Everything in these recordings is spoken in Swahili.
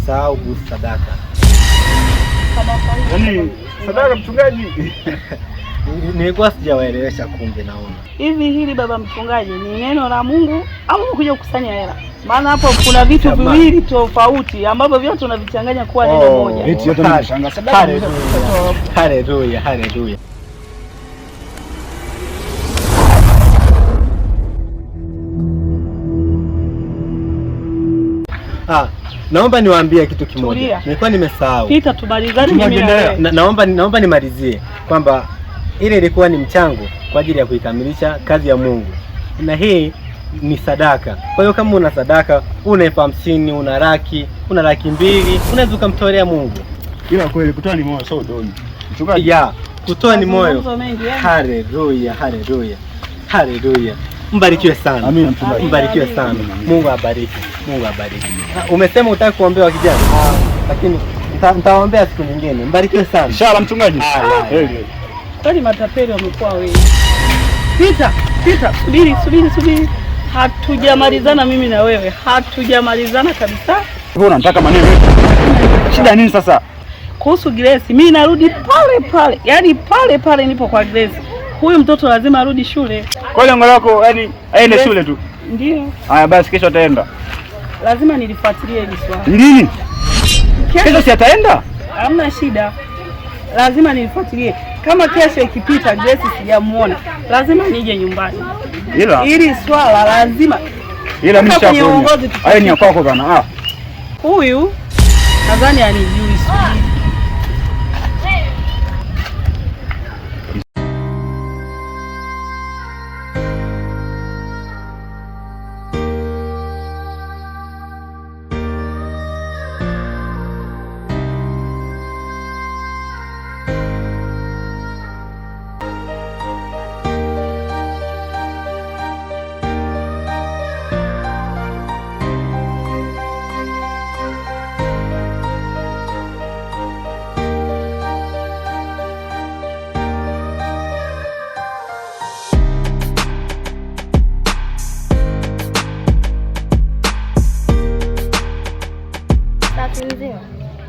umesahau kuhusu sadaka. Yaani sadaka mchungaji? Nilikuwa sijawaelewesha kumbe naona. Hivi hili baba mchungaji ni neno la Mungu au kuja kukusanya hela? Maana hapo kuna vitu viwili tofauti ambavyo vyote unavichanganya kuwa neno moja. Eti yote nimeshangaa sadaka. Haleluya, haleluya. Naomba niwaambie kitu kimoja. Nilikuwa nimesahau. Pita tumalizane mimi na wewe. Naomba nimalizie kwamba ile ilikuwa ni mchango kwa ajili ya kuikamilisha kazi ya Mungu. Na hii ni sadaka. Kwa hiyo kama una sadaka, una 50, una laki, una 200,000, unaweza kumtolea Mungu. Ila kweli kutoa ni moyo, sio doni. Mchungaji. Ya, kutoa ni moyo. Haleluya, haleluya. Haleluya. Mbarikiwe sana. Amina mchungaji. Mbarikiwe sana. Mungu abariki. Mungu abariki. Umesema utaki kuombewa kijana? Lakini nitaombea siku nyingine. Mbarikiwe sana. Inshallah mchungaji. Kwani matapeli wamekuwa wengi. Pita, subiri. Hatujamalizana mimi na wewe. Hatujamalizana kabisa. Wewe unataka maneno yetu. Shida nini sasa? Kuhusu Grace, mimi narudi pale. Yaani pale nipo kwa Grace. Huyu mtoto lazima arudi shule. Kwa lengo lako yani aende shule tu? Ndio. Haya basi kesho ataenda. Lazima nilifuatilie hili swala. Lini? Kesho si ataenda? Hamna shida. Lazima nilifuatilie. Kama kesho ikipita Grace sijamuona, lazima nije nyumbani. Hili swala lazima. Ila mimi nishakuona. Haya ni kwako bana. Huyu nadhani anijui sijui.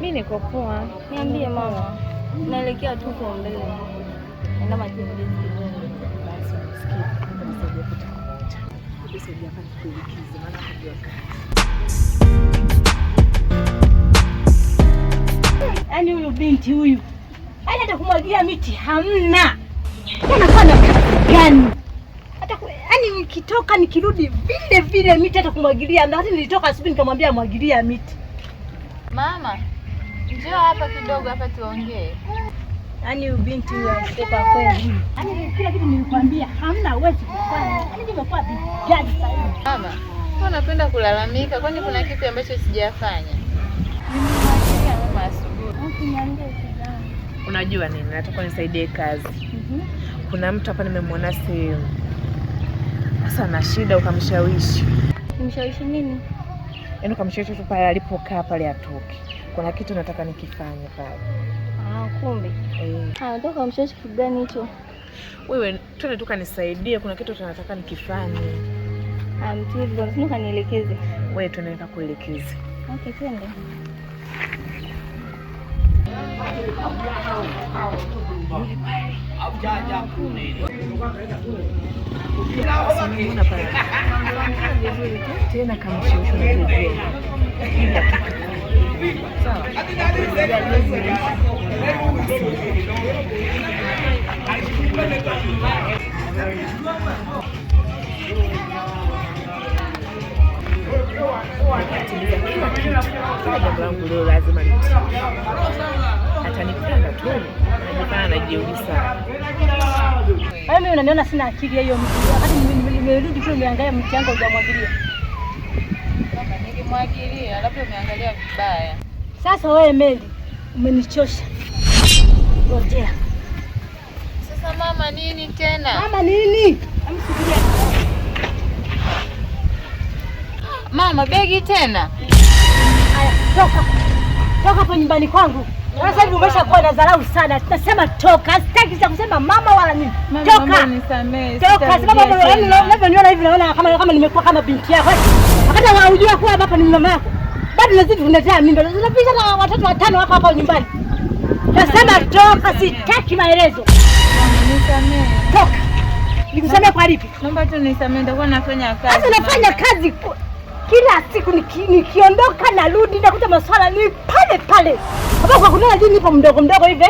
Mimi niko poa. Niambie mama. Naelekea tu kwa mbele. Naenda matembezi. Basi usikie kama nisaidia kutafuta. Nisaidia hapa kukuelekeza maana hajua kazi. Yaani huyu binti huyu. Hata kumwagia miti hamna. Unafanya kazi gani? Hata yaani nikitoka nikirudi vile miti hata kumwagilia. Na hata nilitoka asubuhi nikamwambia amwagilia miti. Mama, njoo hapa kidogo hapa tuongee. Yaani binti huyu anatoka kweli. Yaani kila kitu nilikwambia hamna uwezo kufanya. Yaani nimekuwa bijadi sasa hivi. Mama, kwa unapenda kulalamika kwani kuna kitu ambacho sijafanya? Nimemwambia mama asubuhi. Ukiniambia kijana. Unajua nini? Nataka nisaidie kazi. Kuna mtu hapa nimemwona sehemu. Sasa na shida ukamshawishi. Nimshawishi nini? Yaani ukamshawishi tu pale alipokaa pale atoke. Kuna kitu nataka nikifanye pale. Kumbe. Nataka kumshawishi kitu gani hicho? Wewe twende tu kanisaidie, kuna kitu tunataka nikifanye. Mtivu, lazima kanielekeze. Wewe twende nikakuelekeze. Okay, twende. Unaona pale. Tena kamshawishi vizuri. Sawa. Jambo langu leo lazima atanipenda tu, najifanya najiudi sana. Mimi unaniona sina akili hiyo mtu. Wakati nimerudi tu niangalia mti yangu hujamwagilia. Nilimwagilia, labda umeangalia vibaya. Sasa wewe Meli, umenichosha. Ngojea. Sasa mama nini tena? Mama nini? Amsikia. Mama begi tena? Haya, toka. Toka hapo nyumbani kwangu. Sasa hivi umeshakuwa na dharau sana. Nasema toka. Sitaki kusema mama wala nini. Toka. Mama nisamee. Toka. Sababu unavyoniona hivi naona kama nimekuwa kama binti yako. Wakati unajua kuwa hapa ni mama yako. Bado lazima tunatea mimba. Tunapita na watoto 5 hapa nyumbani. Nasema toka, sitaki maelezo. Nisamee. Toka. Nikusamee kwa lipi? Naomba tu nisamee, nitakuwa nafanya kazi. Sasa nafanya kazi kila siku, nikiondoka narudi nakuta maswala ni pale pale. Hapo kwa kunena jini nipo mdogo hivi.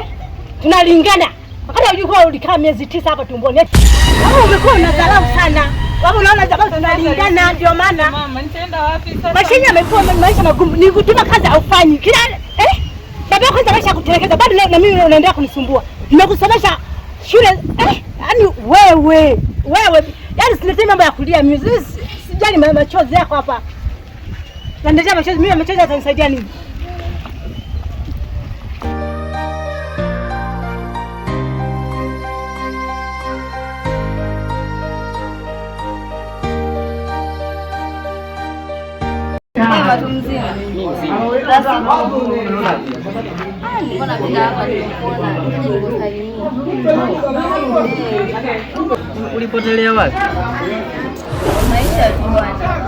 Tunalingana. Wakati ulikuwa ulikaa miezi 9 hapa tumboni. Hapo umekuwa unadharau sana. Wapo unaona sababu tunalingana, ndio maana. Mama, nitaenda wapi sasa? Maisha yamekuwa maisha magumu. Nikutuma kazi haufanyi. Kila baba yako kwanza maisha kutelekeza. Bado na mimi unaendelea kunisumbua. Nimekusomesha shule yaani wewe. Yaani siletee mambo ya kulia mimi. Sijali machozi yako hapa. Naendelea machozi, mimi machozi yatanisaidia nini? Watu mzima. Mbona bila hapa nikuona nikusalimia. Ulipotelea wapi? Maisha tu bwana.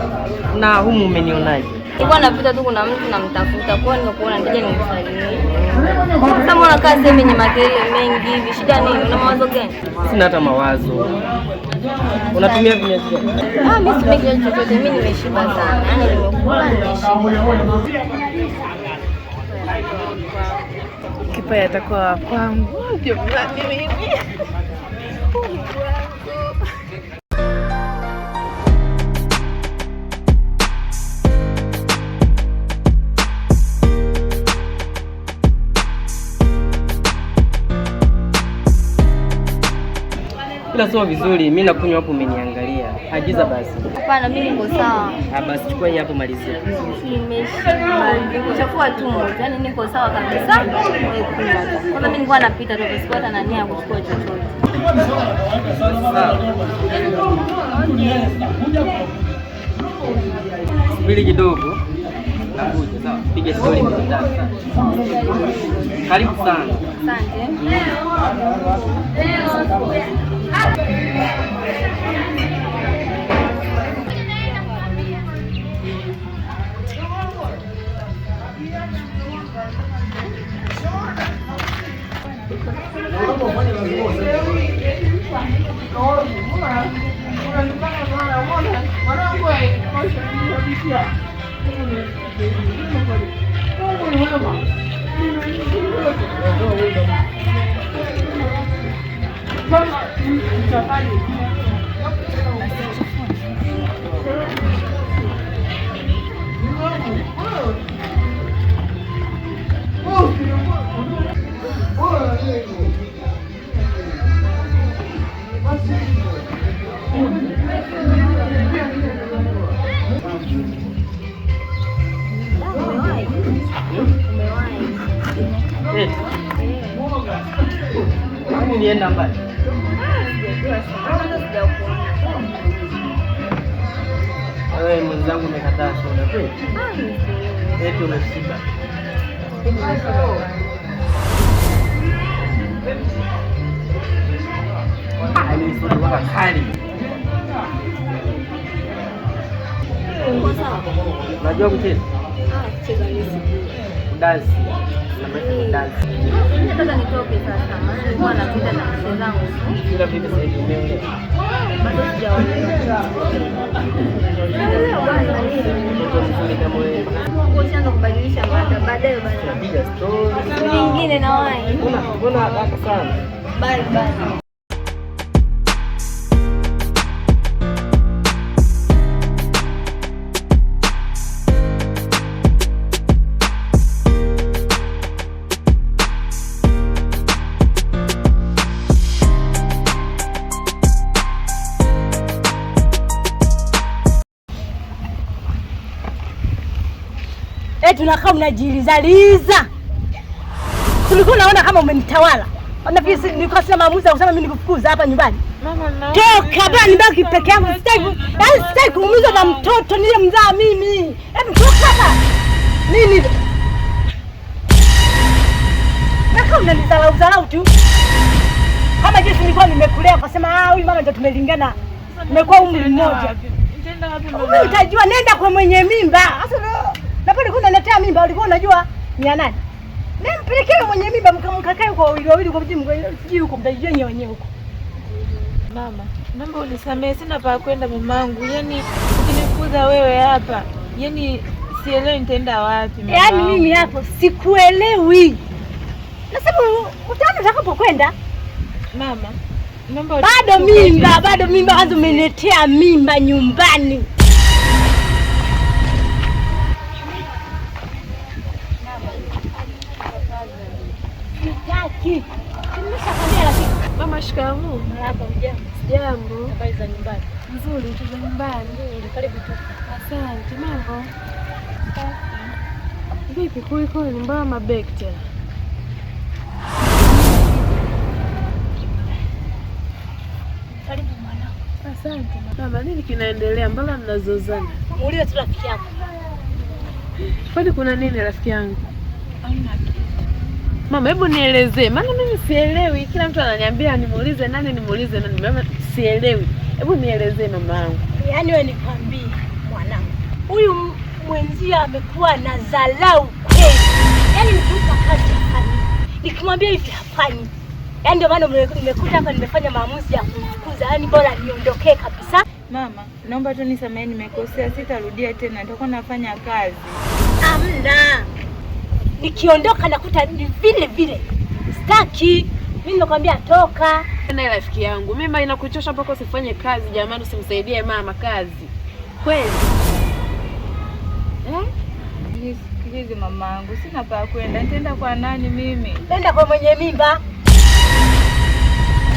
Na humu umenionaje? Nilikuwa napita tu, kuna mtu namtafuta, kwa hiyo nimekuona nije nimsalimie. Sasa mbona kazi sehemu yenye makelele mengi hivi? Shida nini? Una mawazo gani? Sina hata mawazo. Unatumia vinywaji gani? Mimi situmii kinywaji chochote, mimi nimeshiba sana. Yaani nimekula nimeshiba. Kipa yatakuwa kwangu. Jamani mimi. Ila sio vizuri, mimi nakunywa hapo umeniangalia. Agiza basi. Hapana, mimi niko sawa. Basi chukua hii hapo malizia. Nimeshiba. Nikuchafua tu moto. Yaani niko sawa kabisa. Wewe kunywa. Kwanza mimi nilikuwa napita tu, sikuwa na nia ya kuchukua chochote. Subiri kidogo. Nakuja, sawa. Piga story mtandao. Karibu sana. Asante. Nienda mbali. Wewe mwenzangu umekataa soda kweli? Eti umeshiba. Ni soda waka kali. Unajua kucheza? Kucheza nisi. Dansi. Dansi. Nataka nitoke sasa. Maana nilikuwa napita na mzee zangu. Kila vipi sasa hivi umeelewa? Bado sijaolewa. Mtoto mzuri kama wewe. Ngoja kubadilisha mada baadaye bana. Piga story. Nyingine na wapi? Mbona haraka sana? Bye. Tunakaa mnajilizaliza. Tulikuwa naona kama umenitawala. Nafikiri nilikuwa sina maamuzi ya kusema mimi nikufukuza hapa nyumbani. Mama na. Toka bwana, nibaki peke yangu. Sitaki kuumizwa na mtoto nilimzaa mimi. Hebu toka hapa. Nini? Nakaa unanidharau tu. Kama jinsi nilikuwa nimekulea kwa sema huyu mama ndio tumelingana. Tumekuwa umri mmoja. Nenda wapi mama? Wewe utajua, nenda kwa mwenye mimba. Sasa Na pale kuna naletea mimba ulikuwa unajua ni ya nani? Na mpelekea mwenye mimba mkakae kwa wawili kwa sijui huko mtajijua wenyewe huko. Mama, naomba unisamehe, sina pa kwenda mamangu. Yaani ukinifukuza wewe hapa, yaani sielewi nitaenda wapi mama. Yaani mimi hapo sikuelewi. Nasema utaona utakapokwenda. Mama, naomba bado mimba hazo umeniletea mimba nyumbani. Sitaki. Nimeshakwambia rafiki. Mama, shikamoo. Marahaba, hujambo? Jambo. Habari za nyumbani? Nzuri, tu za nyumbani. Nzuri, karibu tu. Asante. Mambo vipi? Kulikoni? Mbona mabeki tena? Karibu mwanangu. Asante. Mama, nini kinaendelea? Mbona mnazozana? Muulize tu rafiki yako. Kwani kuna nini rafiki yangu? Hamna kitu. Mama, hebu nielezee, maana mimi sielewi. Kila mtu ananiambia nimuulize nani. Mama, sielewi. Hebu nielezee mama yangu. Yaani wewe nikwambie mwanangu, huyu mwenzia amekuwa na dharau kweli. Yaani nikiuka kazi hafanyi, nikimwambia hivi hafanyi. Yaani ndio maana nimekuja hapa nimefanya maamuzi ya kumfukuza. Yaani bora niondokee kabisa. Mama, naomba tu nisamehe, nimekosea, sitarudia tena, nitakuwa nafanya kazi. Hamna. Nikiondoka nakuta ni vile vile. Sitaki. Mimi nimekwambia toka. Na rafiki yangu, mimi inakuchosha mpaka usifanye kazi jamani, usimsaidie mama kazi. Kweli? Hizi mamangu, sina pa kwenda. Nitaenda kwa nani mimi? Nenda kwa mwenye mimba.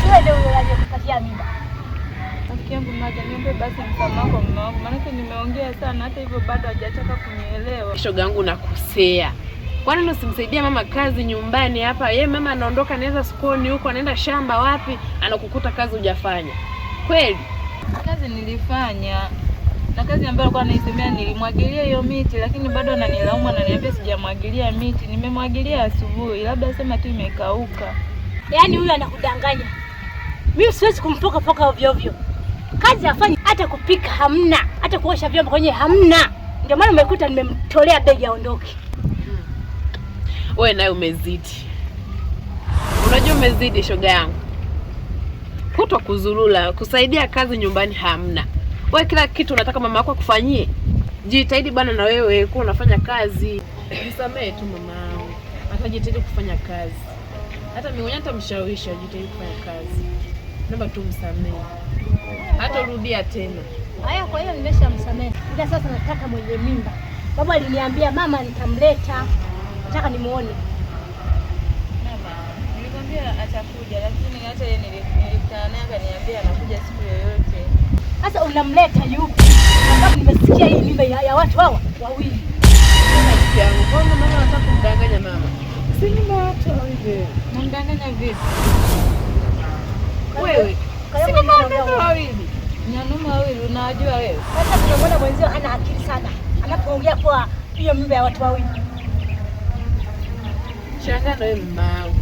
Wewe ndio unayekupatia mimba. Rafiki yangu mmoja, niombe basi msamaha kwa mama wangu, maana nimeongea sana, hata hivyo bado hajataka kunielewa. Shoga yangu, nakosea. Kwa nini usimsaidie mama kazi nyumbani hapa? Yeye mama anaondoka anaenda sokoni huko, anaenda shamba wapi, anakukuta kazi hujafanya. Kweli? Kazi nilifanya. Na kazi ambayo alikuwa anaisemea nilimwagilia hiyo miti, lakini bado ananilaumu, ananiambia sijamwagilia miti. Nimemwagilia asubuhi, labda sema tu imekauka. Yaani huyu anakudanganya. Mimi siwezi kumpoka ovyo ovyo. Kazi afanye, hata kupika hamna, hata kuosha vyombo kwenye hamna. Ndio maana umekuta nimemtolea begi aondoke. Wewe naye umezidi. Unajua umezidi shoga yangu. Kutwa kuzurula, kusaidia kazi nyumbani hamna. Wewe kila kitu unataka mama yako akufanyie. Jitahidi bwana na wewe kuwa unafanya kazi. Nisamee tu mama yangu. Atajitahidi kufanya kazi. Hata mimi mwenyewe nitamshawishi ajitahidi kufanya kazi. Naomba tu msamee. Hata rudia tena. Haya, kwa hiyo nimeshamsamehe. Ila sasa nataka mwenye mimba. Baba aliniambia mama nitamleta. Nataka nimuone. Mama, nilikwambia atakuja, lakini hata yeye nilikutana naye akaniambia anakuja siku yoyote. Sasa unamleta yupi? Sababu nimesikia hii mimba ya watu hawa wawili. Kwanza mama anataka kumdanganya mama. Si mimba watu wawili. Mdanganya vipi? Wewe. Si mimba wawili. Wanaume wawili unawajua wewe? Sasa tunamwona mwenzio hana akili sana. Anapoongea kwa hiyo mimba ya watu wawili. Shangaa na wewe mama.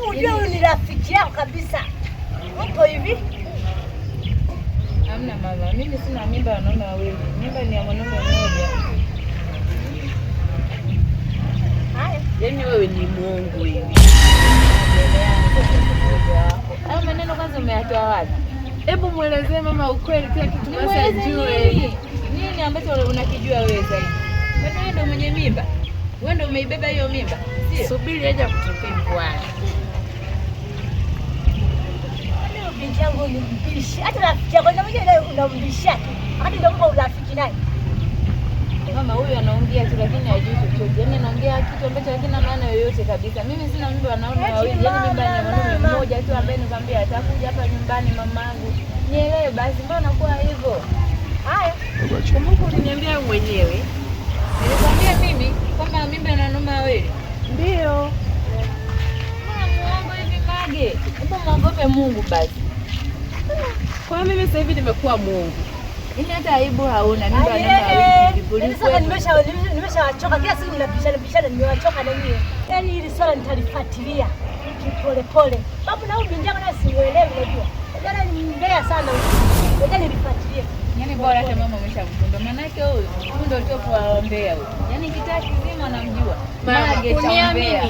Huyu ni rafiki yako kabisa. Upo hivi? Hamna mama, mimi sina mimba ya wanaume wawili. Mimba ni ya mwanaume mmoja. Haya. Yaani wewe ni Mungu wewe. Hayo maneno kwanza umeyatoa wapi? Hebu muelezee mama ukweli, kila kitu basi ajue. Nini ambacho unakijua wewe zaidi? Wewe ndio mwenye mimba. Wewe ndio umeibeba hiyo mimba. Sio? Subiri aje kutokea kwani. Leo binti yangu ni mbishi. Hata rafiki yako na mwenyewe leo unambishia tu. Hadi ndio kwa urafiki naye. Mama huyu anaongea tu lakini hajui chochote. Yaani anaongea kitu ambacho hakina maana yoyote kabisa. Mimi sina mimba ya wanaume wawili. Yaani mimba ni ya mwanaume mmoja tu ambaye nikwambia atakuja hapa nyumbani mamangu. Nielewe basi, mbona kwa hivyo? Haya. Kumbuka uliniambia mwenyewe. Nilikwambia mimi kwamba mimba ina wanaume wawili. Ndio. Mbona muongo hivi Mage? Hebu muogope Mungu basi. Kwa mimi sasa hivi nimekuwa Mungu. Yaani hata aibu hauna, mimba ina wawili. Polisi sasa nimeshawachoka kila siku ninabishana nimewachoka na mimi. Yaani hili swala nitalifuatilia pole pole. Babu na huyu binti yangu na simuelewi unajua. Jana ni mbaya sana huyu. Ngoja nilifuatilie. Yaani bora hata mama umeshamkunda. Maana yake huyu ndio tofu waombea huyu. Yaani kitaa kizima namjua. Mage chaombea.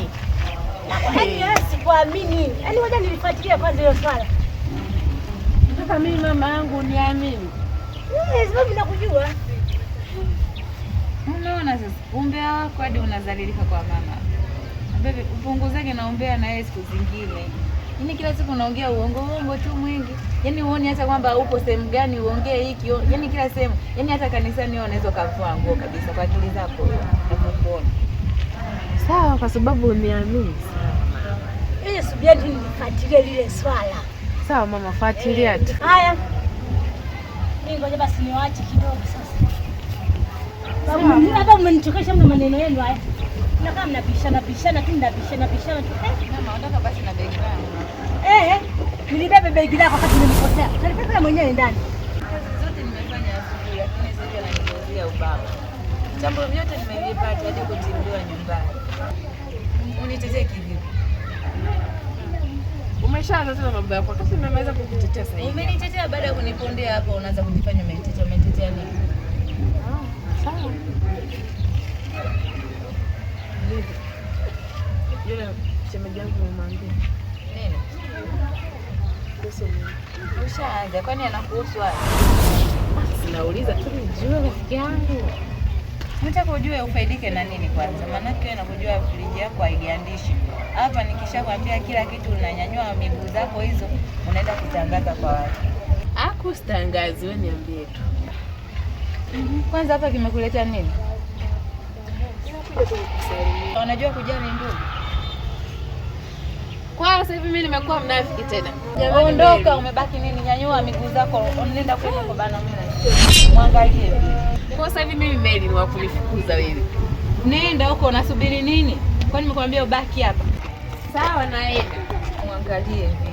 Yaani sikuamini. Yaani ngoja nilifuatilia kwanza hiyo swala. Sasa mimi mama yangu niamini. Sababu nakujua. Unaona sasa, umbea wako hadi unazalilika kwa mama. Bebe, upunguzake na umbea na yeye siku zingine. Yaani kila siku unaongea uongo tu mwingi. Yaani uone hata kwamba upo sehemu gani uongee hiki. Yaani kila sehemu. Yaani hata kanisani wewe unaweza kuvua nguo kabisa kwa akili zako unapokuona. Sawa, kwa sababu uniamini. Yeye subia tu nifuatilie lile swala. Sawa mama, fuatilia tu. Haya. Mimi ngoja basi niwaache kidogo sasa. Hapa mmenichokesha mna maneno yenu haya. Mnakaa mnabishana tu mnabishana tu. Mama, ondoka basi na begi langu. Nilibebe begi lako wakati nilikosea. Nilipeka mwenyewe ndani. Kazi zote nimefanya asubuhi lakini sasa ananigozea ubao. Jambo vyote nimevipata hadi kutimbiwa nyumbani. Unitetee kivipi? Umeshaanza tena mambo yako. Kasi nimeweza kukutetea sasa hivi. Umenitetea baada ya kunipondea hapo unaanza kujifanya umenitetea. Umenitetea nini? Sawa. Yule shemeji yangu nimemwambia. Nini? Ushaanza, kwani anakuhusu wapi? Sinauliza tu nijue rafiki yangu. Nataka ujue ufaidike na nini kwanza. Maana wewe unakujua friji yako haigandishi. Hapa nikishakwambia kila kitu unanyanyua miguu zako hizo unaenda kutangaza kwa watu. Akustangazi, wewe niambie tu. Kwanza hapa kimekuletea nini? Nimekuja tu kukusalimia. Unajua kujali ndugu. Kwa sasa hivi mimi nimekuwa mnafiki tena. Ondoka, umebaki nini? Nyanyua miguu zako, unaenda kwenda kwa bana mimi. Mwangalie vile. Kwa sasa hivi mimi Meli ni wa kulifukuza wewe. Nenda huko, unasubiri nini? Kwani nimekwambia ubaki hapa? Sawa, naenda. Mwangalie vile.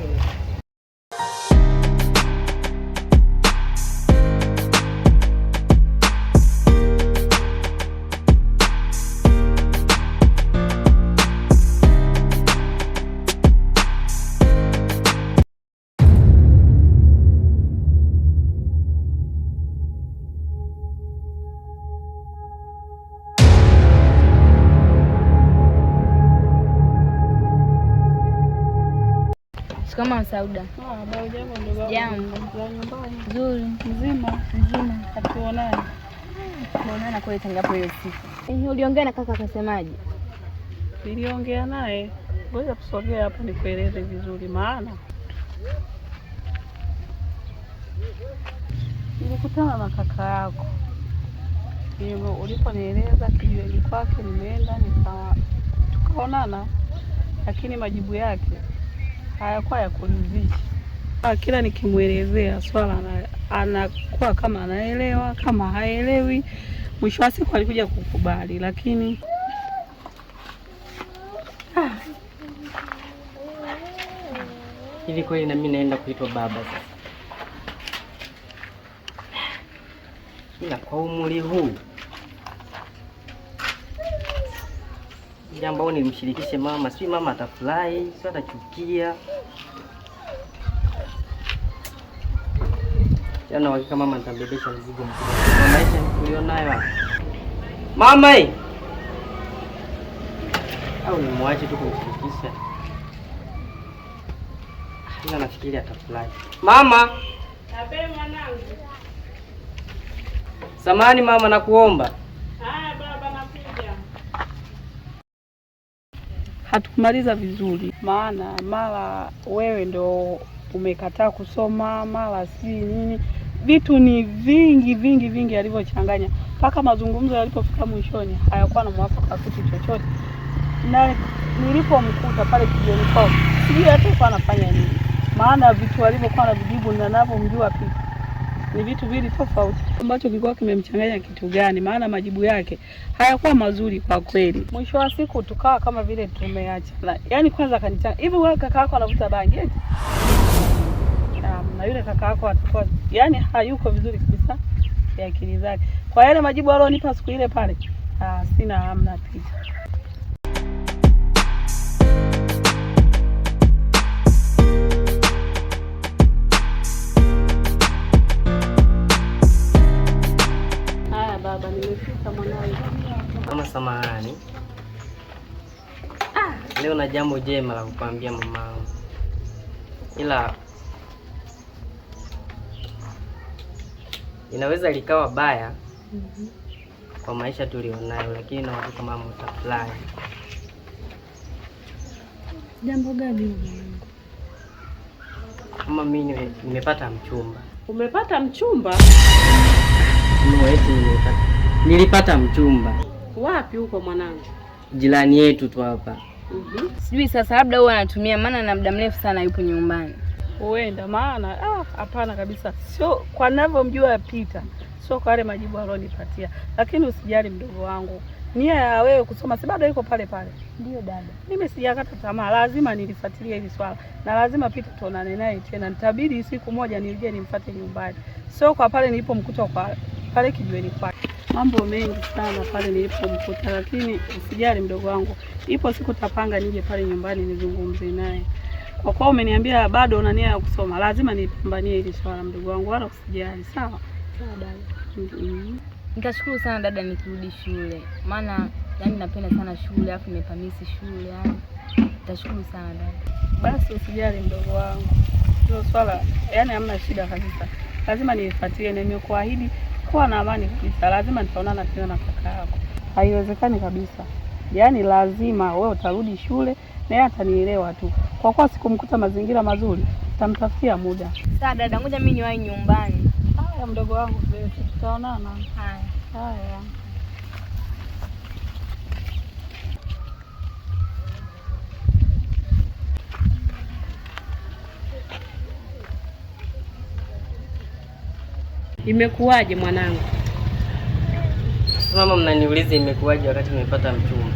Kama Sauda. Jambo. Nzuri. Mzima. Hatuonani. Tumeonana kwa tangu hapo hiyo siku. Uliongea na kaka akasemaje? Niliongea naye. Ngoja tusogee hapa nikueleze vizuri maana. Nilikutana na kaka yako. Uliponieleza kijiweni kwake nimeenda tukaonana, lakini majibu yake hayakuwa ya kuridhisha. Kila nikimwelezea swala anakuwa kama anaelewa kama haelewi. Mwisho wa siku alikuja kukubali, lakini Hivi kweli na mimi naenda kuitwa baba sasa? Ila kwa umri huu jambo nilimshirikishe mama, si mama atafurahi, si atachukia. Jana hakika mama nitambebesha mzigo mkubwa. Maisha nilionayo. Mama hii. Au nimwache tu kumshirikisha. Ila nafikiri atafurahi. Mama. Abe mwanangu. Samahani mama, nakuomba. Baba nakuja. Hatukumaliza vizuri maana mara wewe ndo umekataa kusoma, mara si nini. Vitu ni vingi alivyochanganya. Mpaka mazungumzo yalipofika mwishoni hayakuwa na mwafaka kitu chochote. Na nilipomkuta pale kijiweni kwao, sijui hata kwa anafanya nini. Maana vitu alivyokuwa na vijibu na ninavyomjua pia ni vitu vili tofauti. Ambacho kilikuwa kimemchanganya kitu gani? Maana majibu yake hayakuwa mazuri kwa kweli. Mwisho wa siku tukawa kama vile tumeachana. Yaani kwanza akanichanga, hivi wewe kaka yako anavuta bangi eti? Na yule kaka yako atakuwa yaani hayuko vizuri kabisa ya akili zake. Kwa yale majibu alionipa siku ile pale, sina hamna picha. samahani. Leo na jambo jema la kukwambia mamangu, ila inaweza likawa baya kwa maisha tulionayo, lakini na watu kama mtafurahi. Jambo gani mwanangu? Kama mimi nimepata mchumba. Umepata mchumba? Nilipata mchumba. Wapi huko mwanangu? Jirani yetu tu hapa. Sijui sasa, labda huwa anatumia, maana na muda mrefu sana yupo nyumbani. Huenda maana hapana kabisa, sio kwa ninavyomjua Peter, sio kwa wale majibu alionipatia. Lakini usijali mdogo wangu, nia ya wewe kusoma si bado iko pale pale. Ndio dada, mimi sijakata tamaa, lazima nilifuatilia hili swala na lazima Peter tuonane naye tena. Nitabidi siku moja nije nimfuate nyumbani, sio kwa pale nilipomkuta kwa pale kijiweni kwake. Mambo mengi sana pale nilipomkuta, lakini usijali mdogo wangu, ipo siku tapanga nije pale nyumbani nizungumze naye. Kwa kuwa umeniambia bado una nia ya kusoma, lazima nipambanie hili swala mdogo wangu, wala usijali. Sawa? Sawa dada. Nikashukuru sana dada nikirudi shule. Maana yani napenda sana shule, afu nimepamisi shule yani. Nitashukuru sana dada. Basi usijali mdogo wangu. Hilo swala yani hamna shida kabisa. Lazima nifuatilie na nimekuahidi kuwa na amani kabisa. Lazima nitaonana tena na kaka yako. Haiwezekani kabisa. Yaani lazima wewe utarudi shule na yeye atanielewa tu. Kwa kuwa sikumkuta mazingira mazuri, nitamtafutia muda. Sawa dada, ngoja mimi niwahi nyumbani. Haya mdogo wangu, tutaonana. Haya. Haya. Imekuwaje mwanangu? Mama, mnaniuliza imekuwaje wakati nimepata mchumba?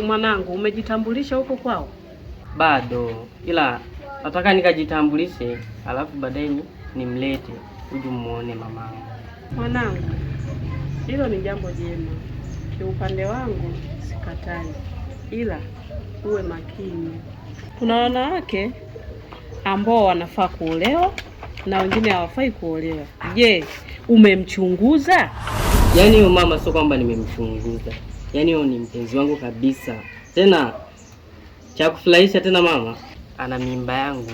Mwanangu, umejitambulisha huko kwao? Bado, ila nataka nikajitambulishe alafu baadaye nimlete uje muone mamangu. Mwanangu, hilo ni jambo jema. Kiupande wangu sikatai, ila uwe makini. Kuna wanawake ambao wanafaa kuolewa na wengine hawafai kuolewa. Je, umemchunguza? Yaani huyo mama sio kwamba nimemchunguza. Yaani huyo ni mpenzi wangu kabisa. Tena cha kufurahisha tena mama ana mimba yangu.